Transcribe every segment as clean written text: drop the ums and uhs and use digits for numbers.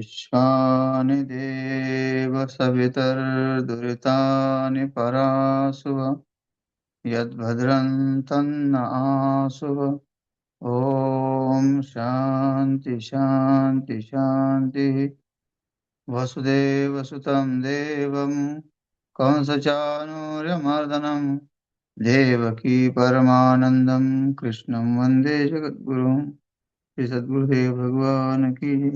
विश्वानि देव सवितर्दुरितानि परासुव यद्भद्रं तन्न आसुव। ओम शांति शांति शांति। वसुदेवसुतं देवं कंसचाणूर्यमर्दनं देवकी परमानंदं कृष्णं वंदे जगद्गुरुं। श्री सद्गुरुदेव भगवान की।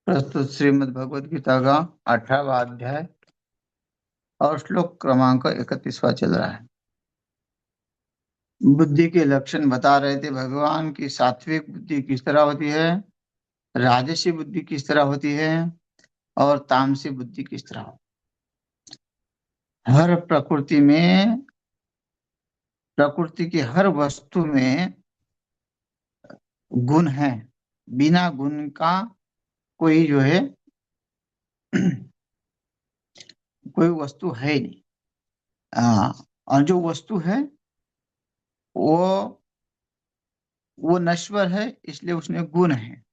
प्रस्तुत श्रीमद् भगवद गीता का 18वां अध्याय और श्लोक क्रमांक 31वां चल रहा है। बुद्धि के लक्षण बता रहे थे भगवान की। सात्विक बुद्धि किस तरह होती है, राजसी बुद्धि किस तरह होती है और तामसी बुद्धि किस तरह होती है। हर प्रकृति में, प्रकृति की हर वस्तु में गुण है। बिना गुण का कोई जो है कोई वस्तु है ही नहीं। और जो वस्तु है वो वो नश्वर है, इसलिए उसमें गुण है।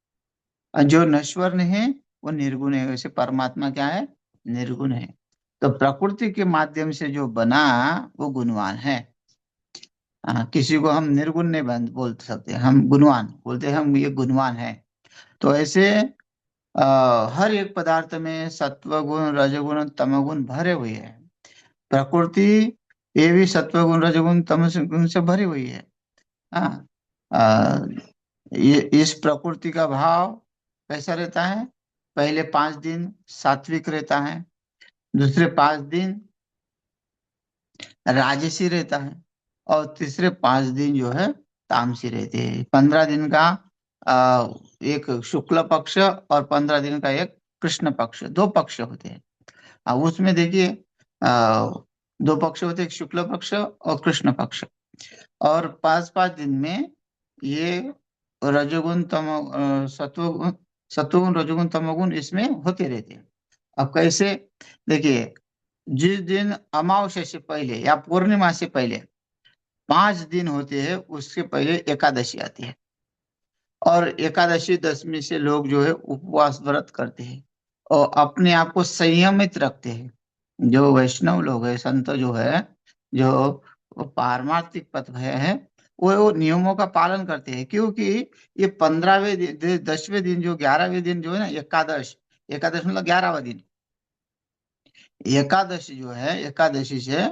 और जो नश्वर नहीं है वो निर्गुण है। वैसे परमात्मा क्या है, निर्गुण है। तो प्रकृति के माध्यम से जो बना वो गुणवान है। किसी को हम निर्गुण नहीं बोल सकते, हम गुणवान बोलते हैं, हम ये गुणवान है। तो ऐसे हर एक पदार्थ में सत्व गुण, रजगुण, तमगुण भरे हुए हैं। प्रकृति ये भी सत्व गुण, रजगुण, तम गुण से भरी हुई है। हाँ। अ, ये इस प्रकृति का भाव कैसा रहता है। पहले 5 दिन सात्विक रहता है, दूसरे 5 दिन राजसी रहता है और तीसरे 5 दिन जो है तामसी रहते हैं। 15 दिन का एक शुक्ल पक्ष और 15 दिन का एक कृष्ण पक्ष, 2 पक्ष होते हैं। उसमें देखिए, आ, 2 पक्ष होते हैं, एक शुक्ल पक्ष और कृष्ण पक्ष। और 5 5 दिन में ये रजोगुण तम सत्वगुण, सत्वगुण रजोगुण तमोगुण इसमें होते रहते हैं। अब कैसे, देखिए, जिस दिन अमावस्या से पहले या पूर्णिमा से पहले 5 दिन होते हैं, उसके पहले एकादशी आती है। और एकादशी दशमी से लोग जो है उपवास व्रत करते हैं और अपने आप को संयमित रखते हैं। जो वैष्णव लोग है, संत जो है, जो पारमार्थिक पथ है, वो नियमों का पालन करते हैं। क्योंकि ये 15वें दिन, 10वें दिन, जो 11वें दिन जो है ना, एकादश, एकादश मतलब 11वां दिन। एकादशी जो है, एकादशी से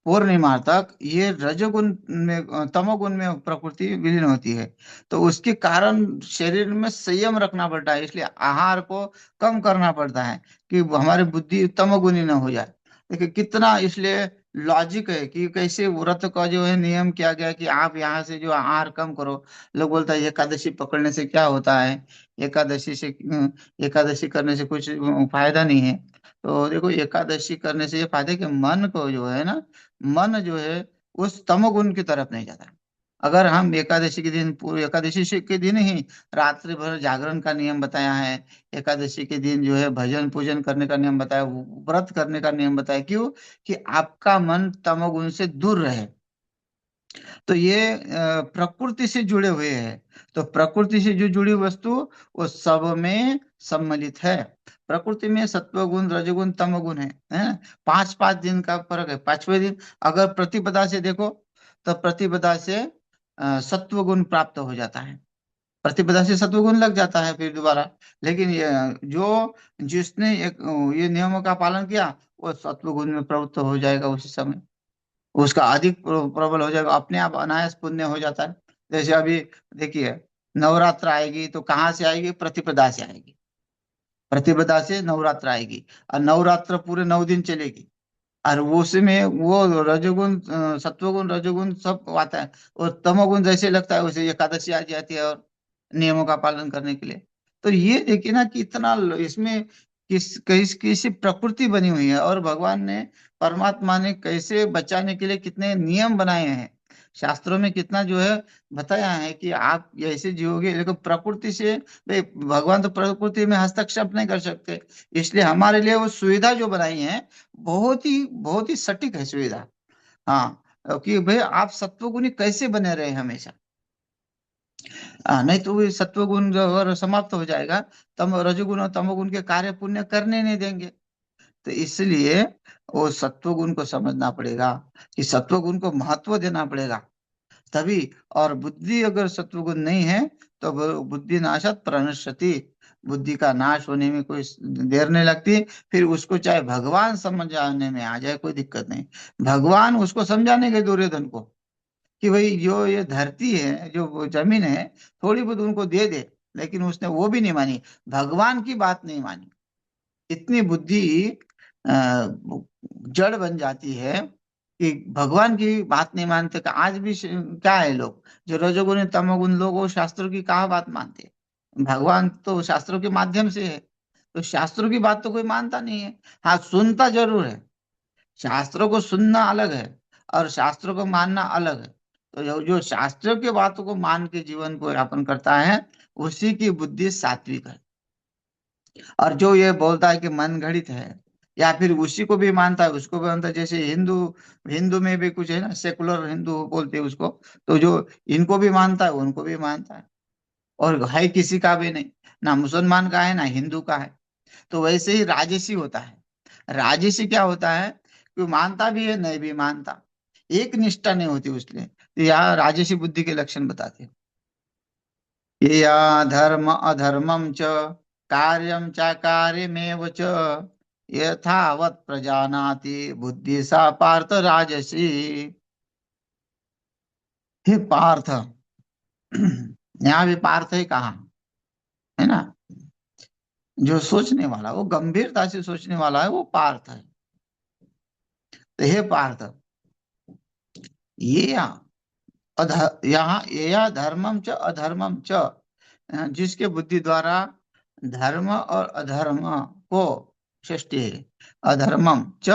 पूर्णिमा तक ये रजोगुण में, तमोगुण में प्रकृति विलीन होती है। तो उसके कारण शरीर में संयम रखना पड़ता है, इसलिए आहार को कम करना पड़ता है कि हमारी बुद्धि तमोगुणी न हो जाए। देखिए कितना इसलिए लॉजिक है कि कैसे व्रत का जो है नियम किया गया कि आप यहाँ से जो आहार कम करो। लोग बोलता है एकादशी पकड़ने से क्या होता है, एकादशी से एकादशी करने से कुछ फायदा नहीं है। तो देखो, एकादशी करने से ये फायदा है कि मन को जो है ना, मन जो है उस तमोगुण की तरफ नहीं जाता। अगर हम एकादशी के दिन, पूरे एकादशी के दिन ही रात्रि भर जागरण का नियम बताया है, एकादशी के दिन जो है भजन पूजन करने का नियम बताया, व्रत करने का नियम बताया, क्यों, कि आपका मन तमोगुण से दूर रहे। तो ये प्रकृति से जुड़े हुए हैं। तो प्रकृति से जो जुड़ी वस्तु वो सब में सम्मिलित है। प्रकृति में सत्व गुण, रजगुण, तम गुण है। 5 5 दिन का फर्क है। 5वें दिन अगर प्रतिपदा से देखो तो प्रतिपदा से सत्व गुण प्राप्त हो जाता है। प्रतिपदा से सत्व गुण लग जाता है फिर दोबारा। लेकिन ये जो जिसने एक ये नियमों का पालन किया वो सत्व गुण में प्रवृत्त हो जाएगा उसी समय। उसका अधिक प्रबल हो जाएगा, अपने आप अनायास पुण्य हो जाता है। जैसे अभी देखिए, नवरात्र आएगी तो कहाँ से आएगी, प्रतिपदा से आएगी। प्रतिपदा से नवरात्र आएगी और नवरात्र पूरे 9 दिन चलेगी। और वो उसमें वो रजोगुण, सत्वगुण, रजोगुण सब आता है। और तमोगुण जैसे लगता है वैसे एकादशी आ जाती है और नियमों का पालन करने के लिए। तो ये देखिए ना कि इतना इसमें किसी प्रकृति बनी हुई है और भगवान ने, परमात्मा ने कैसे बचाने के लिए कितने नियम बनाए हैं। शास्त्रों में कितना जो है बताया है कि आप ऐसे जियोगे। लेकिन प्रकृति से, भाई भगवान तो प्रकृति में हस्तक्षेप नहीं कर सकते, इसलिए हमारे लिए वो सुविधा जो बनाई है बहुत ही सटीक है सुविधा। हाँ, कि भाई आप सत्वगुणी कैसे बने रहे हमेशा। नहीं तो वो सत्वगुण जो अगर समाप्त हो जाएगा, तम रजोगुण और तमोगुण के कार्य पुण्य करने नहीं देंगे। तो इसलिए वो सत्वगुण को समझना पड़ेगा, कि सत्वगुण को महत्व देना पड़ेगा तभी। और बुद्धि अगर सत्वगुण नहीं है तो बुद्धि नाशत प्रणश्यति, बुद्धि का नाश होने में कोई देर नहीं लगती। फिर उसको चाहे भगवान समझाने में आ जाए, कोई दिक्कत नहीं। भगवान उसको समझाने के दुर्योधन को, कि भाई जो ये धरती है, जो वो जमीन है, थोड़ी बहुत उनको दे दे। लेकिन उसने वो भी नहीं मानी, भगवान की बात नहीं मानी। इतनी बुद्धि अ, जड़ बन जाती है कि भगवान की बात नहीं मानते। का आज भी क्या है, लोग जो रजोगुण तमोगुण लोग, वो शास्त्रों की कहाँ बात मानते हैं? भगवान तो शास्त्रों के माध्यम से है, तो शास्त्रों की बात तो कोई मानता नहीं है। हाँ, सुनता जरूर है। शास्त्रों को सुनना अलग है और शास्त्रों को मानना अलग है। तो जो जो शास्त्रों की बातों को मान के जीवन को यापन करता है, उसी की बुद्धि सात्विक है। और जो ये बोलता है कि मन घड़ित है, या फिर उसी को भी मानता है, उसको भी मानता है, जैसे हिंदू, हिंदू में भी कुछ है ना, सेकुलर हिंदू बोलते हैं उसको। तो जो इनको भी मानता है, उनको भी मानता है। और है किसी का भी नहीं, ना मुसलमान का है ना हिंदू का है। तो वैसे ही राजसी होता है। राजसी क्या होता है, कि मानता भी है, नहीं भी मानता। एक निष्ठा नहीं होती उसके लिए। तो यहाँ राजसी बुद्धि के लक्षण बताते हैं। ये या धर्म अधर्मम च कार्यम च कार्यमेव च यथावत् प्रजानाति बुद्धि सा पार्थ राजसी। हे पार्थ, यहाँ भी पार्थ ही कहा है ना। जो सोचने वाला, वो गंभीरता से सोचने वाला है, वो पार्थ है। तो हे पार्थ, ये यहाँ ये या धर्मम च अधर्मम च, जिसके बुद्धि द्वारा धर्म और अधर्म को, षष्ठी है, अधर्मम च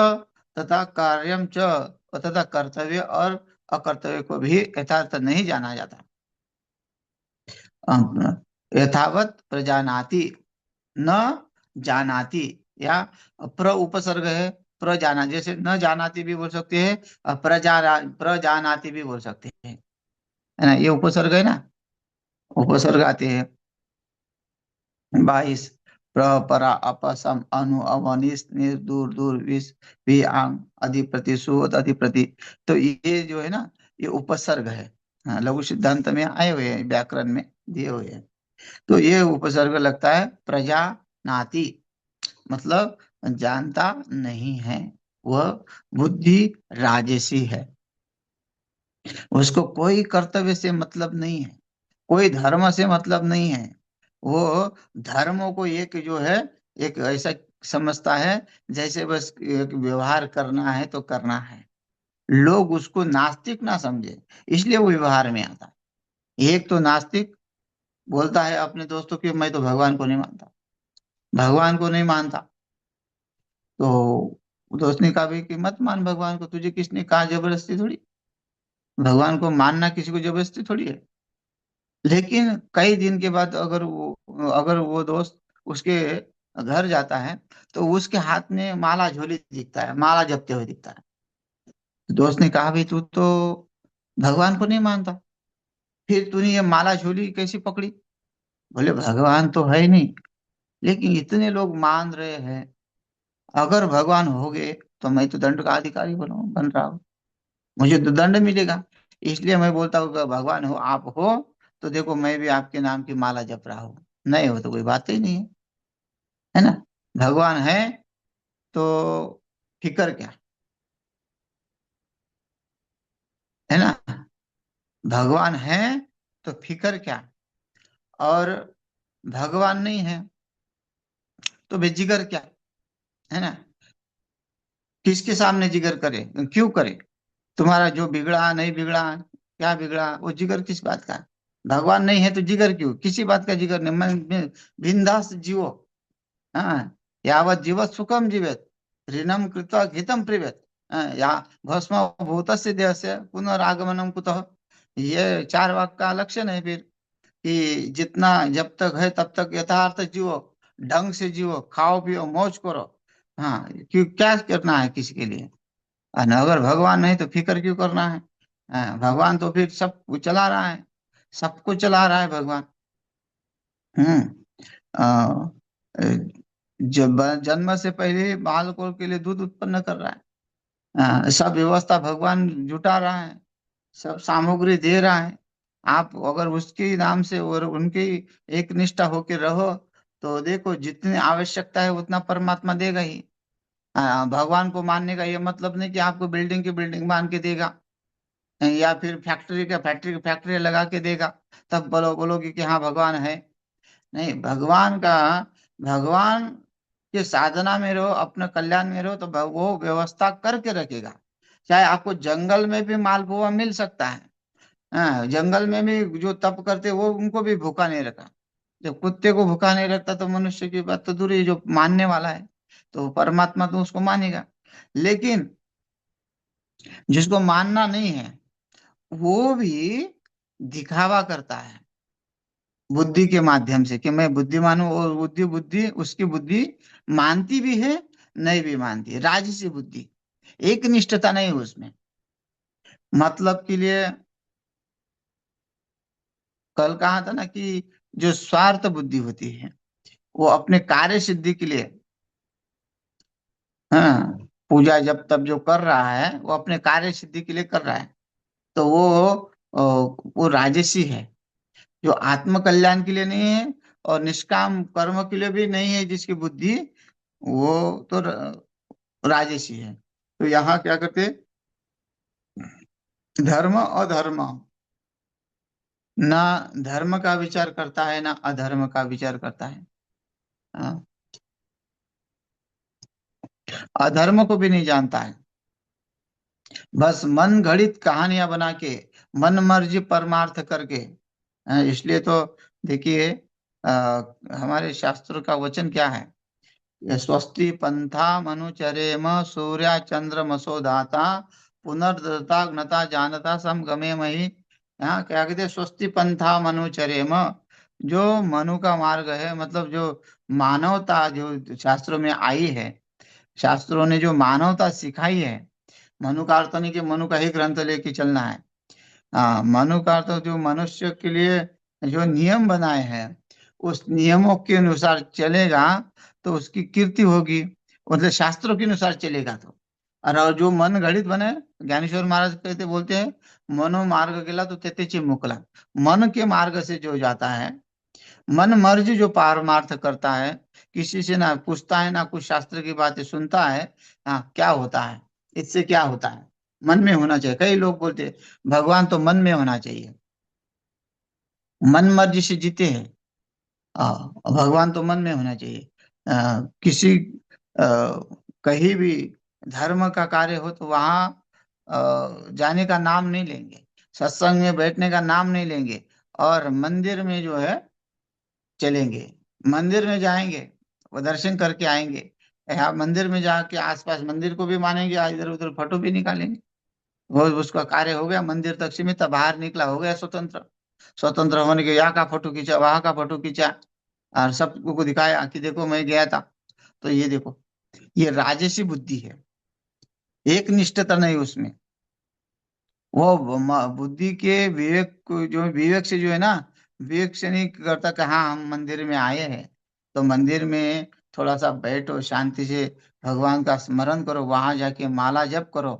तथा कार्यम च, तथा कर्तव्य और अकर्तव्य को भी यथार्थ नहीं जाना जाता। यथावत प्रजानाति, न जानाति, या प्र उपसर्ग है, प्रजाना, जैसे न जानाति भी बोल सकते हैं और प्रजानाति भी बोल सकते हैं, है ना, ये उपसर्ग है ना। उपसर्ग आते हैं 22, प्र परा अपसम अनु अवनिस निर दूर दूर विस भी आंग अधिप्रति सुवत अधिप्रति। तो ये जो है ना, ये उपसर्ग है। हाँ, लघु सिद्धांत में आए हुए हैं, व्याकरण में दिए हुए हैं। तो ये उपसर्ग लगता है प्रजा नाति, मतलब जानता नहीं है। वह बुद्धि राजसी है। उसको कोई कर्तव्य से मतलब नहीं है, कोई धर्म से मतलब नहीं है। वो धर्मों को एक जो है, एक ऐसा समझता है जैसे बस एक व्यवहार करना है तो करना है। लोग उसको नास्तिक ना समझे, इसलिए वो व्यवहार में आता है। एक तो नास्तिक बोलता है अपने दोस्तों की, मैं तो भगवान को नहीं मानता, भगवान को नहीं मानता। तो दोस्त ने कहा भाई कि मत मान भगवान को, तुझे किसने कहा, जबरदस्ती थोड़ी। भगवान को मानना किसी को जबरदस्ती थोड़ी है। लेकिन कई दिन के बाद अगर वो दोस्त उसके घर जाता है, तो उसके हाथ में माला झोली दिखता है, माला जपते हुए दिखता है। दोस्त ने कहा भाई तू तो भगवान को नहीं मानता, फिर तूने ये माला झोली कैसी पकड़ी? बोले भगवान तो है ही नहीं, लेकिन इतने लोग मान रहे हैं, अगर भगवान हो गए तो मैं तो दंड का अधिकारी बन रहा हूँ, मुझे तो दंड मिलेगा। इसलिए मैं बोलता हूँ कि भगवान हो, आप हो, तो देखो मैं भी आपके नाम की माला जप रहा हूँ, नहीं हो तो कोई बात ही नहीं है। है ना। भगवान है तो फिक्र क्या, है ना। भगवान है तो फिक्र क्या। और भगवान नहीं है तो बेजिगर क्या, है ना। किसके सामने जिगर करे, क्यों करे? तुम्हारा जो बिगड़ा नहीं बिगड़ा, क्या बिगड़ा, वो जिगर किस बात का? भगवान नहीं है तो जिगर क्यों, किसी बात का जिगर नहीं। मैं बिंदास जियो। हाँ, यावत् जीवत् सुखम जीवेत, ऋणम कृत्वा घितम प्रिवेत। या भस्म भूतस्य देहस्य पुनरागमनम कुतः। ये चार वाक्य का लक्षण है फिर, कि जितना जब तक है तब तक यथार्थ जियो, ढंग से जियो, खाओ पियो मौज करो। हाँ, क्यों, क्या करना है किसी के लिए? अगर भगवान नहीं तो फिक्र क्यों करना है? हाँ, भगवान तो फिर सब कुछ चला रहा है। सबको चला रहा है भगवान। हम्म। अ, जब जन्म से पहले बालकों के लिए दूध उत्पन्न कर रहा है। सब व्यवस्था भगवान जुटा रहा है, सब सामग्री दे रहा है। आप अगर उसके नाम से और उनकी एक निष्ठा होके रहो, तो देखो जितनी आवश्यकता है उतना परमात्मा देगा ही। भगवान को मानने का ये मतलब नहीं कि आपको बिल्डिंग की बिल्डिंग मान के देगा, या फिर फैक्ट्री लगा के देगा, तब बोलोगे कि हाँ भगवान है। नहीं, भगवान के साधना में रहो, अपने कल्याण में रहो, तो वो व्यवस्था करके रखेगा। चाहे आपको जंगल में भी मालपुआ मिल सकता है। हाँ, जंगल में भी जो तप करते वो उनको भी भूखा नहीं रखा। जब कुत्ते को भूखा नहीं रखता, तो मनुष्य की बात तो दूर ही, जो मानने वाला है तो परमात्मा तो उसको मानेगा। लेकिन जिसको मानना नहीं है, वो भी दिखावा करता है बुद्धि के माध्यम से कि मैं बुद्धिमान हूं, और बुद्धि बुद्धि उसकी बुद्धि मानती भी है, नहीं भी मानती, राजसी बुद्धि। एक निष्ठता नहीं उसमें, मतलब के लिए। कल कहा था ना कि जो स्वार्थ बुद्धि होती है, वो अपने कार्य सिद्धि के लिए, हाँ, पूजा जब तब जो कर रहा है वो अपने कार्य सिद्धि के लिए कर रहा है, तो वो राजसी है। जो आत्म कल्याण के लिए नहीं है, और निष्काम कर्म के लिए भी नहीं है जिसकी बुद्धि, वो तो राजसी है। तो यहाँ क्या करते, धर्म अधर्म, ना धर्म का विचार करता है ना अधर्म का विचार करता है। हाँ, अधर्म को भी नहीं जानता है। बस मन घड़ित कहानियां बना के, मन मर्जी परमार्थ करके। इसलिए तो देखिए, हमारे शास्त्र का वचन क्या है, ये स्वस्ति पंथा मनुचरेम सूर्या चंद्र मसो दाता पुनर्दता ज्ञता जानता सम गमे मही। यहाँ क्या कहते हैं, स्वस्ति पंथा मनुचरेम, जो मनु का मार्ग है, मतलब जो मानवता जो शास्त्रों में आई है, शास्त्रों ने जो मानवता सिखाई है। मनु का अर्थ नहीं कि मनु का ही ग्रंथ लेके चलना है। हाँ, मनु का अर्थ जो मनुष्य के लिए जो नियम बनाए हैं, उस नियमों के अनुसार चलेगा तो उसकी कीर्ति होगी, मतलब शास्त्रों के अनुसार चलेगा तो। और जो मन घड़ित बने, ज्ञानेश्वर महाराज कहते बोलते हैं, मनो मार्ग गेला तो तेतेची मुकला। मन के मार्ग से जो जाता है, मन मर्ज जो पारमार्थ करता है, किसी से ना पूछता है ना कुछ शास्त्र की बातें सुनता है, हाँ क्या होता है, इससे क्या होता है, मन में होना चाहिए। कई लोग बोलते हैं भगवान तो मन में होना चाहिए, मन मर्जी से जीते हैं। भगवान तो मन में होना चाहिए। किसी कहीं भी धर्म का कार्य हो तो वहां जाने का नाम नहीं लेंगे, सत्संग में बैठने का नाम नहीं लेंगे, और मंदिर में जो है चलेंगे, मंदिर में जाएंगे, वो दर्शन करके आएंगे। यहाँ मंदिर में जाके आसपास मंदिर को भी मानेंगे, इधर उधर फोटो भी निकालेंगे। वो उसका कार्य हो गया मंदिर तक सीमित, बाहर निकला हो गया स्वतंत्र। स्वतंत्र होने के यहाँ का फोटो खींचा, वहां का फोटो खींचा, और सबको को दिखाया कि देखो मैं गया था। तो ये देखो, ये राजसी बुद्धि है, एक निष्ठता नहीं उसमें। वो बुद्धि के विवेक को, जो विवेक से जो है ना, विवेक से नहीं करता कि हाँ हम मंदिर में आए हैं, तो मंदिर में थोड़ा सा बैठो शांति से, भगवान का स्मरण करो, वहां जाके माला जप करो।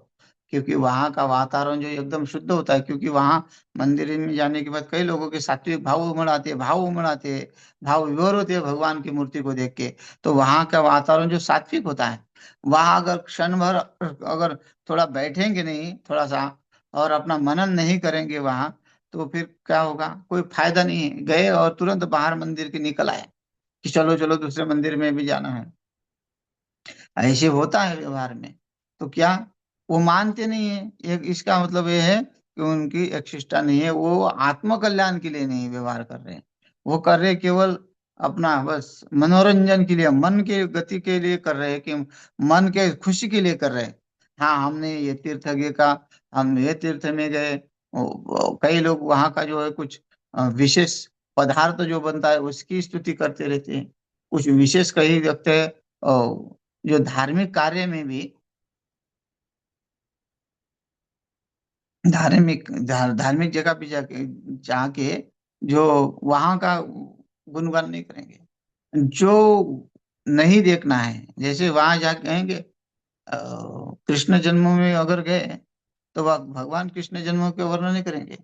क्योंकि वहां का वातावरण जो एकदम शुद्ध होता है, क्योंकि वहां मंदिर में जाने के बाद कई लोगों के सात्विक भाव उमड़ आते हैं, भाव उमड़ आते हैं, भाव विभोर होते हैं भगवान की मूर्ति को देख के। तो वहां का वातावरण जो सात्विक होता है, वहां अगर क्षण भर अगर थोड़ा बैठेंगे नहीं, थोड़ा सा और अपना मनन नहीं करेंगे वहां, तो फिर क्या होगा, कोई फायदा नहीं है। गए और तुरंत बाहर मंदिर के निकल आए कि चलो चलो दूसरे मंदिर में भी जाना है, ऐसे होता है व्यवहार में। तो क्या, वो मानते नहीं है। एक इसका मतलब ये है कि उनकी एक्शिष्टा नहीं है, वो आत्म कल्याण के लिए नहीं व्यवहार कर रहे हैं, वो कर रहे केवल अपना बस मनोरंजन के लिए, मन के गति के लिए कर रहे हैं, कि मन के खुशी के लिए कर रहे हैं। हाँ हमने ये तीर्थ गए का, हम ये तीर्थ में गए। कई लोग वहां का जो है कुछ विशेष पदार्थ जो बनता है उसकी स्तुति करते रहते हैं, कुछ विशेष कहीं रखते हैं। जो धार्मिक कार्य में भी धार्मिक जगह पे जाके जाके जो वहां का गुणगान नहीं करेंगे। जो नहीं देखना है, जैसे वहां जा कहेंगे कृष्ण जन्म में अगर गए तो वह भगवान कृष्ण जन्म के वर्णन नहीं करेंगे।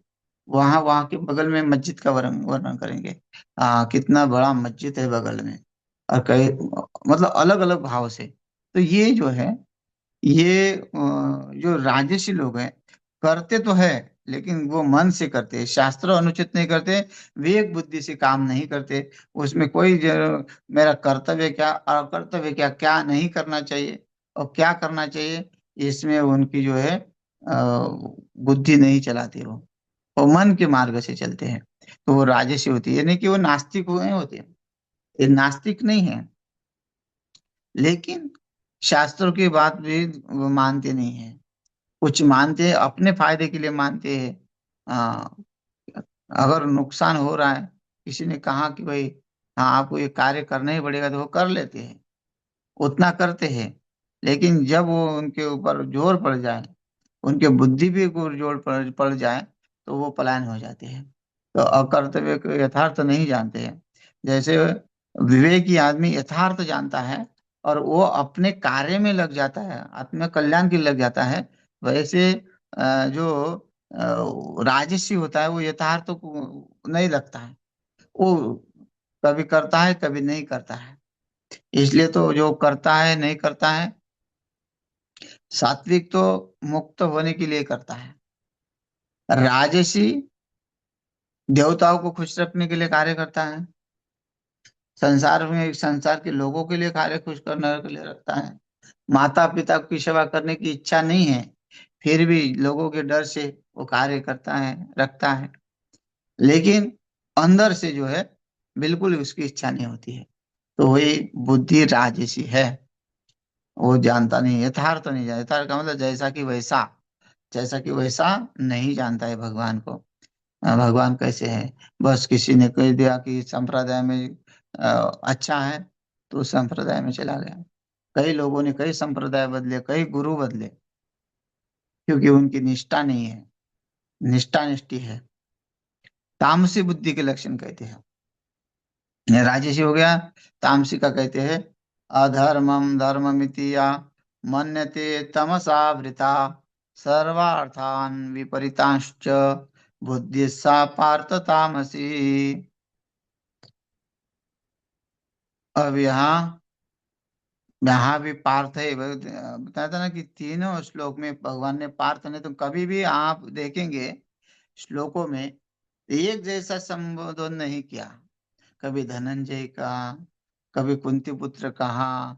वहां वहां के बगल में मस्जिद का वर्णन वर्णन करेंगे। कितना बड़ा मस्जिद है बगल में। और कई मतलब अलग अलग भाव से। तो ये जो है, ये जो राजसी लोग हैं, करते तो है लेकिन वो मन से करते हैं, शास्त्र अनुचित नहीं करते, विवेक बुद्धि से काम नहीं करते। उसमें कोई मेरा कर्तव्य क्या, अकर्तव्य क्या, क्या नहीं करना चाहिए और क्या करना चाहिए, इसमें उनकी जो है बुद्धि नहीं चलाते वो मन के मार्ग से चलते हैं। तो वो राजसी होती है, यानी कि वो नास्तिक हुए होते हैं। ये नास्तिक नहीं है, लेकिन शास्त्रों की बात भी वो मानते नहीं है। कुछ मानते हैं, अपने फायदे के लिए मानते हैं। आ, अगर नुकसान हो रहा है, किसी ने कहा कि भाई हाँ आपको ये कार्य करना ही पड़ेगा, तो वो कर लेते हैं, उतना करते हैं। लेकिन जब वो उनके ऊपर जोर पड़ जाए, उनके बुद्धि भी को जोर पड़ जाए, तो वो पलायन हो जाते हैं। तो अकर्तव्य को यथार्थ नहीं जानते हैं। जैसे विवेकी आदमी यथार्थ जानता है और वो अपने कार्य में लग जाता है, आत्म कल्याण के लिए लग जाता है। वैसे जो राजसी होता है वो यथार्थ को नहीं लगता है। वो कभी करता है कभी नहीं करता है। इसलिए तो जो करता है नहीं करता है, सात्विक तो मुक्त होने के लिए करता है। राजसी देवताओं को खुश रखने के लिए कार्य करता है। संसार में संसार के लोगों के लिए कार्य खुश करने के लिए रखता है। माता पिता की सेवा करने की इच्छा नहीं है, फिर भी लोगों के डर से वो कार्य करता है, रखता है। लेकिन अंदर से जो है बिल्कुल उसकी इच्छा नहीं होती है। तो वही बुद्धि राजसी है। वो जानता नहीं, यथार्थ नहीं जानता। यथार्थ का मतलब जैसा कि वैसा, जैसा कि वैसा नहीं जानता है भगवान को। भगवान कैसे है, बस किसी ने कह दिया कि संप्रदाय में अच्छा है, तो उस संप्रदाय में चला गया। कई लोगों ने कई संप्रदाय बदले, कई गुरु बदले, क्योंकि उनकी निष्ठा नहीं है। निष्ठा निष्ठी है, तामसी बुद्धि के लक्षण कहते हैं। ये राजसी हो गया। तामसी का कहते हैं अधर्मम धर्ममिति या मन्यते तमसावृता सर्वार्थान विपरीतांश्च बुद्धि सा पार्थ तामसी। अब यहाँ भी पार्थ है। बताया था ना कि तीनों श्लोक में भगवान ने पार्थ ने, तो कभी भी आप देखेंगे श्लोकों में एक जैसा संबोधन नहीं किया। कभी धनंजय का, कभी कुंती पुत्र कहा,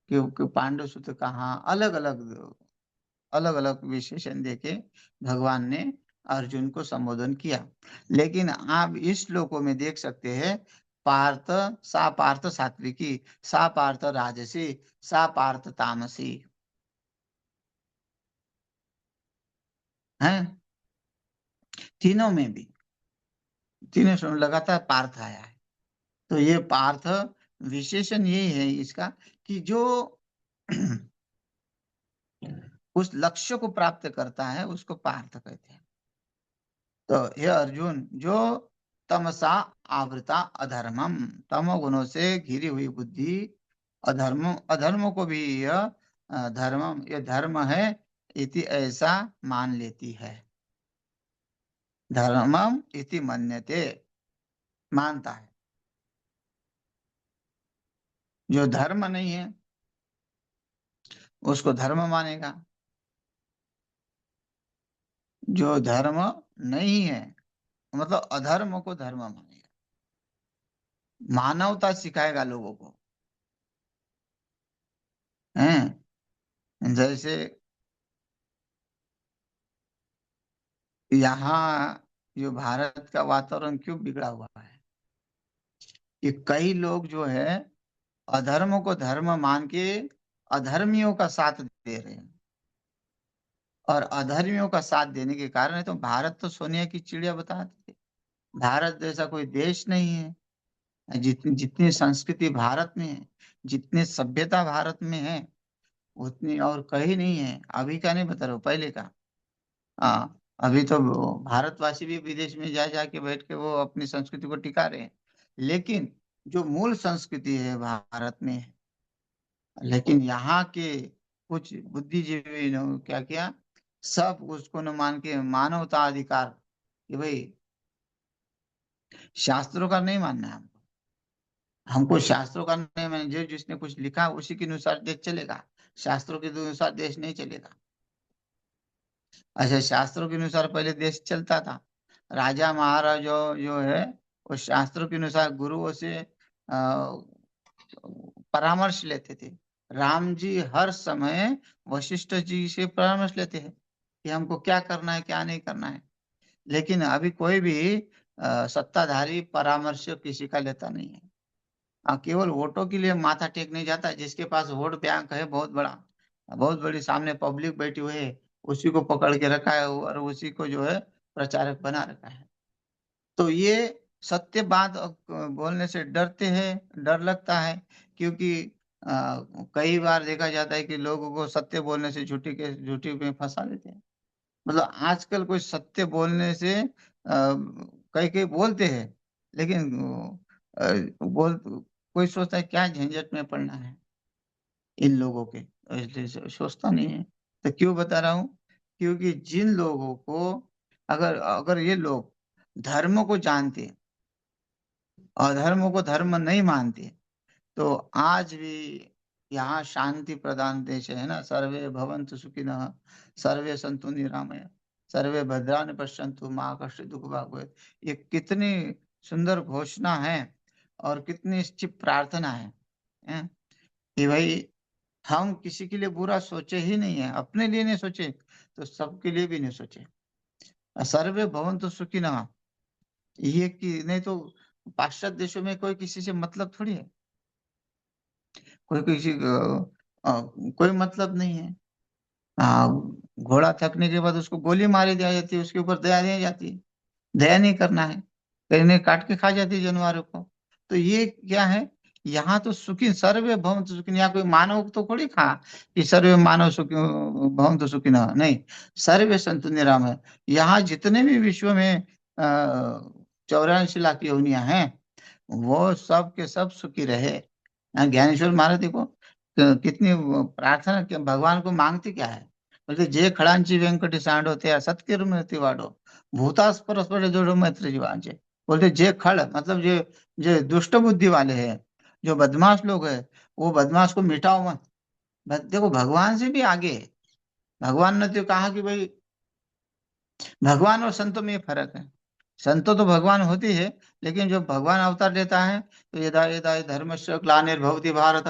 कि पांडु सुत कहा, अलग अलग अलग अलग विशेषण देके भगवान ने अर्जुन को संबोधन किया। लेकिन आप इस श्लोकों में देख सकते हैं पार्थ, सा पार्थ सात्विकी, सा पार्थ राजसी, सा पार्थ तामसी है। तीनों में भी, तीनों श्लोक में लगातार पार्थ आया है। तो ये पार्थ विशेषण यही है इसका, कि जो उस लक्ष्य को प्राप्त करता है उसको पार्थ कहते हैं। तो हे अर्जुन, जो तमसा आवृता अधर्मम, तमो गुणों से घिरी हुई बुद्धि अधर्मों को भी यह धर्मम, ये धर्म है इति ऐसा मान लेती है। धर्मम इति मन्यते, मानता है। जो धर्म नहीं है उसको धर्म मानेगा, जो धर्म नहीं है मतलब अधर्म को धर्म मानेगा। मानवता सिखाएगा लोगों को, हैं। जैसे यहाँ जो भारत का वातावरण क्यों बिगड़ा हुआ है, कि कई लोग जो है अधर्म को धर्म मान के अधर्मियों का साथ दे रहे हैं। और अधर्मियों का साथ देने के कारण है, तो भारत तो सोनिया की चिड़िया बताते थे। भारत जैसा कोई देश नहीं है। जितनी जितनी संस्कृति भारत में है, जितनी सभ्यता भारत में है, उतनी और कहीं नहीं है। अभी का नहीं बता रहा हूँ, पहले का। हाँ, अभी तो भारतवासी भी विदेश में जा जाके बैठ के वो अपनी संस्कृति को टिका रहे हैं, लेकिन जो मूल संस्कृति है भारत में है। लेकिन यहाँ के कुछ बुद्धिजीवी ने क्या किया, सब उसको न मान के मानवता अधिकार, कि भाई शास्त्रों का नहीं मानना है हमको, हमको शास्त्रों का नहीं मानना, जो जिसने कुछ लिखा उसी के अनुसार देश चलेगा, शास्त्रों के अनुसार देश नहीं चलेगा। अच्छा, शास्त्रों के अनुसार पहले देश चलता था, राजा महाराजा जो है वो शास्त्रों के अनुसार गुरुओं से परामर्श लेते थे। राम जी हर समय वशिष्ठ जी से परामर्श लेते हैं कि हमको क्या करना है क्या नहीं करना है। लेकिन अभी कोई भी सत्ताधारी परामर्श किसी का लेता नहीं है। केवल वोटों के लिए माथा टेकने जाता है, जिसके पास वोट बैंक है बहुत बड़ा, बहुत बड़ी सामने पब्लिक बैठी हुई है, उसी को पकड़ के रखा है और उसी को जो है प्रचारक बना रखा है। तो ये सत्य बात बोलने से डरते हैं, डर लगता है, क्योंकि कई बार देखा जाता है कि लोगों को सत्य बोलने से झूठी में फंसा देते हैं। मतलब आजकल कोई सत्य बोलने से कई कई बोलते हैं, लेकिन बोल कोई सोचता है क्या झंझट में पड़ना है इन लोगों के, तो इसलिए सोचता नहीं है। तो क्यों बता रहा हूँ, क्योंकि जिन लोगों को, अगर अगर ये लोग धर्म को जानते, अधर्म को धर्म नहीं मानते, तो आज भी यहाँ शांति प्रधान देश है ना, सर्वे भवन्तु सुखिनः, सर्वे सन्तु निरामया, सर्वे भद्राणि पश्यन्तु माँ कश्चित् दुःख भाग् भवेत्। ये कितनी सुंदर घोषणा है और कितनी अच्छी प्रार्थना है? कि भाई हम किसी के लिए बुरा सोचे ही नहीं है, अपने लिए नहीं सोचे तो सबके लिए भी नहीं सोचे। सर्वे भवन्तु सुखिनः, ये कि नहीं तो पाश्चात्य देशों में कोई किसी से मतलब थोड़ी है, कोई किसी कोई मतलब नहीं है। घोड़ा थकने के बाद उसको गोली मारी दी जाती है, उसके ऊपर दया नहीं जाती, दया नहीं करना है, कहीं नहीं काट के खा जाती है जानवरों को। तो ये क्या है, यहाँ तो सुखी सर्वे भवन्तु सुखिनः, यहाँ कोई मानव तो थोड़ी कहा कि सर्वे मानव सुखी भवन्तु सुखिनः, नहीं, सर्वे सन्तु निरामया। यहाँ जितने भी विश्व में 84 लाख योनियां हैं, वो सब के सब सुखी रहे। ज्ञानेश्वर महाराज देखो कितनी वो प्रार्थना के भगवान को मांगते क्या है, बोलते जे खड़ांची वेंकटी सांडो ते सत्किर्मति वाडो भूतास परस्पर जोड़ो मैत्र जीवांचे। बोलते जे खड़ मतलब जे जे दुष्ट बुद्धि वाले हैं, जो बदमाश लोग हैं, वो बदमाश को मिटाओ मत। देखो भगवान से भी आगे है। भगवान ने तो कहा कि भाई भगवान और संतों में ये फर्क है। संतो तो भगवान होती है, लेकिन जो भगवान अवतार लेता है तो यदा यदा धर्मस्य ग्लानिर्भवति भारत,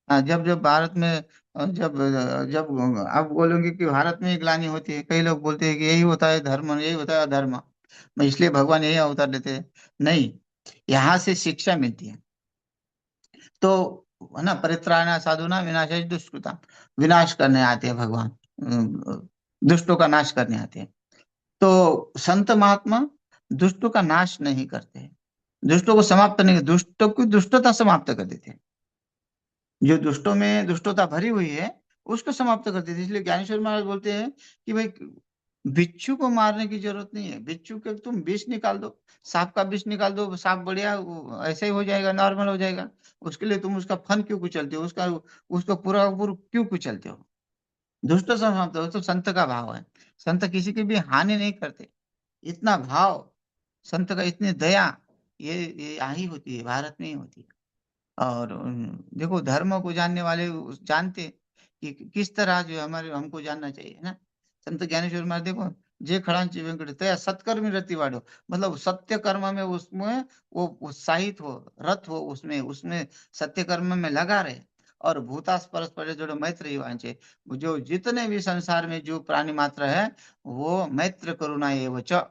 जब जब भारत में जब आप बोलोगे कि भारत में ही ग्लानि होती है, कई लोग बोलते हैं कि यही होता है धर्म, यही होता है अधर्म, मैं इसलिए भगवान यही अवतार लेते हैं। नहीं, यहाँ से शिक्षा मिलती है। तो है ना, परित्राण साधुना विनाशाय दुष्कृता, विनाश करने आते हैं भगवान, दुष्टों का नाश करने आते हैं। तो संत महात्मा दुष्टों का नाश नहीं करते हैं, दुष्टों को समाप्त नहीं, दुष्टों की दुष्टता समाप्त कर देते हैं। जो दुष्टों में दुष्टता भरी हुई है उसको समाप्त कर देते हैं। इसलिए ज्ञानेश्वर महाराज बोलते हैं कि भाई बिच्छू को मारने की जरूरत नहीं है, बिच्छू के तुम विष निकाल दो, सांप का विष निकाल दो, सांप बढ़िया ऐसे ही हो जाएगा, नॉर्मल हो जाएगा। उसके लिए तुम उसका फन क्यों कुचलते हो, उसका उसको पूरा पूरा क्यों कुचलते हो? दुष्ट समाप्त हो, तो संत का भाव है। संत किसी की भी हानि नहीं करते, इतना भाव संत का, इतनी दया, ये यहाँ ही होती है, भारत में ही होती है। और देखो धर्म को जानने वाले जानते कि किस तरह जो है हमारे हमको जानना चाहिए ना। संत ज्ञानेश्वर महाराज देखो, जे खड़ांची वेंकट तया सत्कर्मी रति वाडो, मतलब सत्य कर्म में उसमें वो उत्साहित हो, रत हो, उसमें उसमें सत्य कर्म में लगा रहे। और भूतास परस्पर जोड़ो मैत्री वांचे, जो जितने भी संसार में जो प्राणी मात्र है वो मैत्र करुणा एवं च,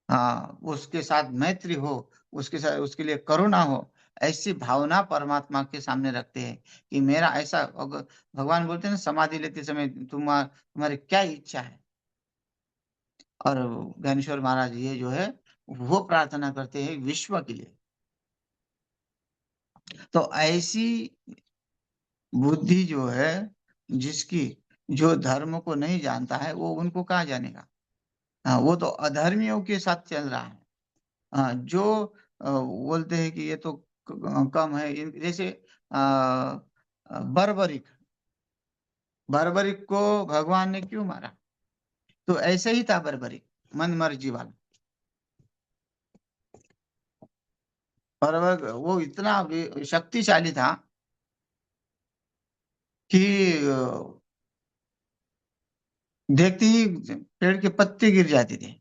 हाँ उसके साथ मैत्री हो, उसके साथ उसके लिए करुणा हो, ऐसी भावना परमात्मा के सामने रखते हैं कि मेरा ऐसा भगवान बोलते हैं ना समाधि लेते समय तुम्हारी क्या इच्छा है। और ज्ञानेश्वर महाराज ये जो है वो प्रार्थना करते हैं विश्व के लिए। तो ऐसी बुद्धि जो है जिसकी, जो धर्म को नहीं जानता है वो उनको कहाँ जानेगा। हाँ, वो तो अधर्मियों के साथ चल रहा है। हाँ, जो बोलते हैं कि ये तो कम है, जैसे बर्बरिक, बर्बरिक को भगवान ने क्यों मारा? तो ऐसे ही था बर्बरिक, मन मर्जी वाला। बर्बर वो इतना शक्तिशाली था कि देखते ही पेड़ के पत्ते गिर जाते थे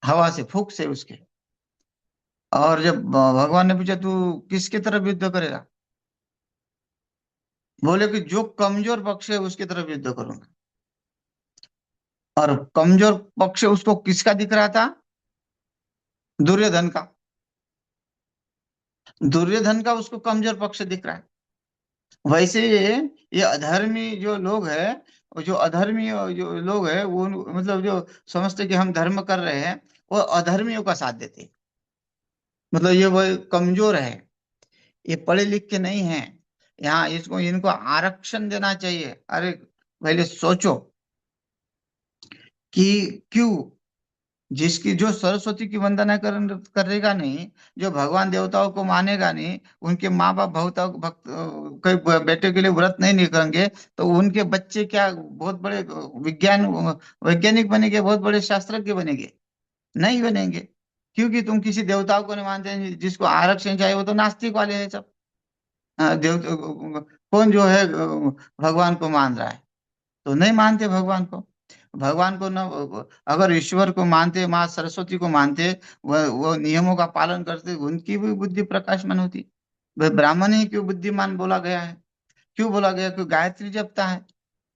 हवा से, फूंक से उसके। और जब भगवान ने पूछा तू किसकी तरफ युद्ध करेगा, बोले कि जो कमजोर पक्ष है उसकी तरफ युद्ध करूंगा। और कमजोर पक्ष उसको किसका दिख रहा था? दुर्योधन का। दुर्योधन का उसको कमजोर पक्ष दिख रहा है। वैसे ये अधर्मी जो लोग है, और जो अधर्मी जो लोग है वो मतलब जो समझते कि हम धर्म कर रहे हैं, वो अधर्मियों का साथ देते हैं। मतलब ये वो कमजोर है, ये पढ़े लिख के नहीं है, यहाँ इसको इनको आरक्षण देना चाहिए। अरे पहले सोचो कि क्यों, जिसकी जो सरस्वती की वंदना करेगा नहीं, जो भगवान देवताओं को मानेगा नहीं, उनके माँ बाप भक्त भक्त कोई बेटे के लिए व्रत नहीं करेंगे, तो उनके बच्चे क्या बहुत बड़े वैज्ञानिक बनेंगे, बहुत बड़े शास्त्रज्ञ बनेंगे? नहीं बनेंगे। क्योंकि तुम किसी देवताओं को नहीं मानते, जिसको आरक्षण चाहिए वो तो नास्तिक वाले हैं सब। देव कौन जो है भगवान को मान रहा है? तो नहीं मानते भगवान को। भगवान को न, अगर ईश्वर को मानते, माँ सरस्वती को मानते, वो नियमों का पालन करते, उनकी भी बुद्धि प्रकाशमान होती। भाई ब्राह्मण ही क्यों बुद्धिमान बोला गया है? क्यों बोला गया? क्यों गायत्री जपता है।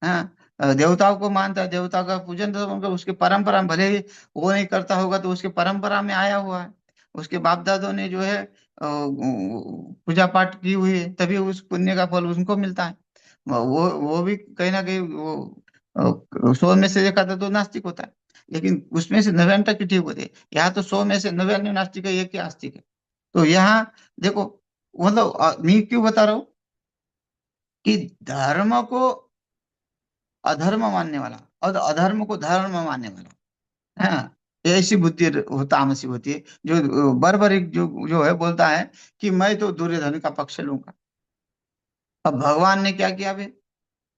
हाँ, देवताओं को मानता है, देवता का पूजन तो उनका उसके परंपरा में, भले ही वो नहीं करता होगा तो उसके परंपरा में आया हुआ है। उसके बाप दादों ने जो है पूजा पाठ की हुई है, तभी उस पुण्य का फल उनको मिलता है। वो भी कहीं ना कहीं वो 100 में से एक आधा तो नास्तिक होता है, लेकिन उसमें से 99 ठीक होते हैं। यहाँ तो 100 में से 99 नास्तिक है, एक ही आस्तिक है। तो यहाँ देखो, मतलब मैं क्यों बता रहा हूँ कि धर्म को अधर्म मानने वाला और अधर्म को धर्म मानने वाला, हाँ, ये ऐसी बुद्धि तामसी होती है। जो बर्बरिक जो जो है बोलता है कि मैं तो दुर्योधन का पक्ष लूंगा। अब भगवान ने क्या किया भाई?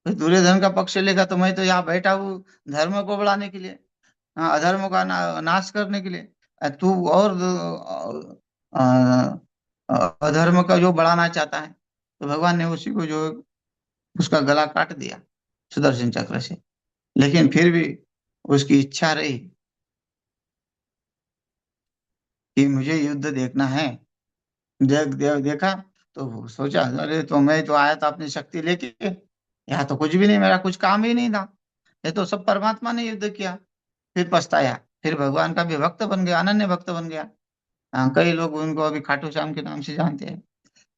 भाई दुर्योधन का पक्ष लेगा तो मैं तो यहाँ बैठा हूँ धर्म को बढ़ाने के लिए, हाँ, अधर्म का नाश करने के लिए। तू और अधर्म का जो बढ़ाना चाहता है, तो भगवान ने उसी को जो उसका गला काट दिया सुदर्शन चक्र से। लेकिन फिर भी उसकी इच्छा रही कि मुझे युद्ध देखना है। देखा तो सोचा, अरे तो मैं तो आया था अपनी शक्ति लेके, यहाँ तो कुछ भी नहीं, मेरा कुछ काम ही नहीं था, ये तो सब परमात्मा ने युद्ध किया। फिर पछताया, फिर भगवान का भी भक्त बन गया, अनन्य भक्त बन गया। कई लोग उनको अभी खाटू श्याम के नाम से जानते हैं।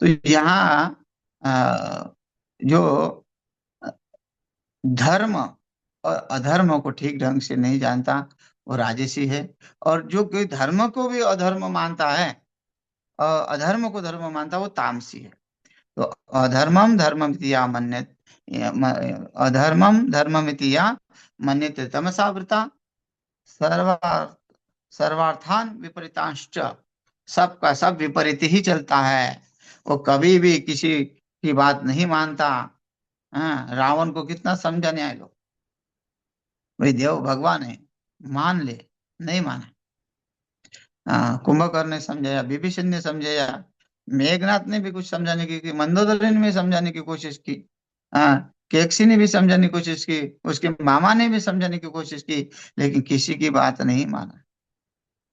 तो यहाँ जो धर्म और अधर्म को ठीक ढंग से नहीं जानता, वो राजसी है। और जो कोई धर्म को भी अधर्म मानता है और अधर्म को धर्म मानता है, वो तामसी है। तो अधर्मम धर्ममिति या मन्यते, अधर्मम धर्ममिति या मन्यते तमसावृता, सर्वा सर्वार्थान विपरीतांश्च, सबका सब विपरीत ही चलता है। वो कभी भी किसी की बात नहीं मानता। हाँ, रावण को कितना समझाने आए लोग, भाई देव भगवान है, मान ले, नहीं माना। हाँ, कुंभकर्ण ने समझाया, विभीषण ने समझाया, मेघनाथ ने भी कुछ समझाने की मंदोदरी ने भी समझाने की कोशिश की। हाँ, केकसी ने भी समझाने की कोशिश की, उसके मामा ने भी समझाने की कोशिश की, लेकिन किसी की बात नहीं माना।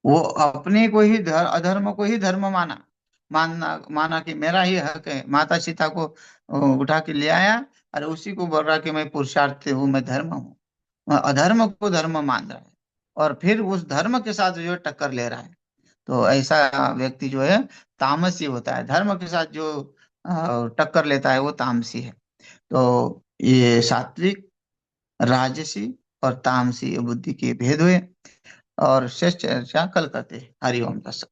वो अपने को ही अधर्म को ही धर्म माना कि मेरा ही हक है। माता सीता को उठा के ले आया, और उसी को बोल रहा कि मैं पुरुषार्थ हूँ, मैं धर्म हूँ। अधर्म को धर्म मान रहा है, और फिर उस धर्म के साथ जो है टक्कर ले रहा है। तो ऐसा व्यक्ति जो है तामसी होता है। धर्म के साथ जो टक्कर लेता है वो तामसी है। तो ये सात्विक, राजसी और तामसी बुद्धि के भेद हुए। और शेष चर्चा कल करते हैं। हरिओम तत्सत।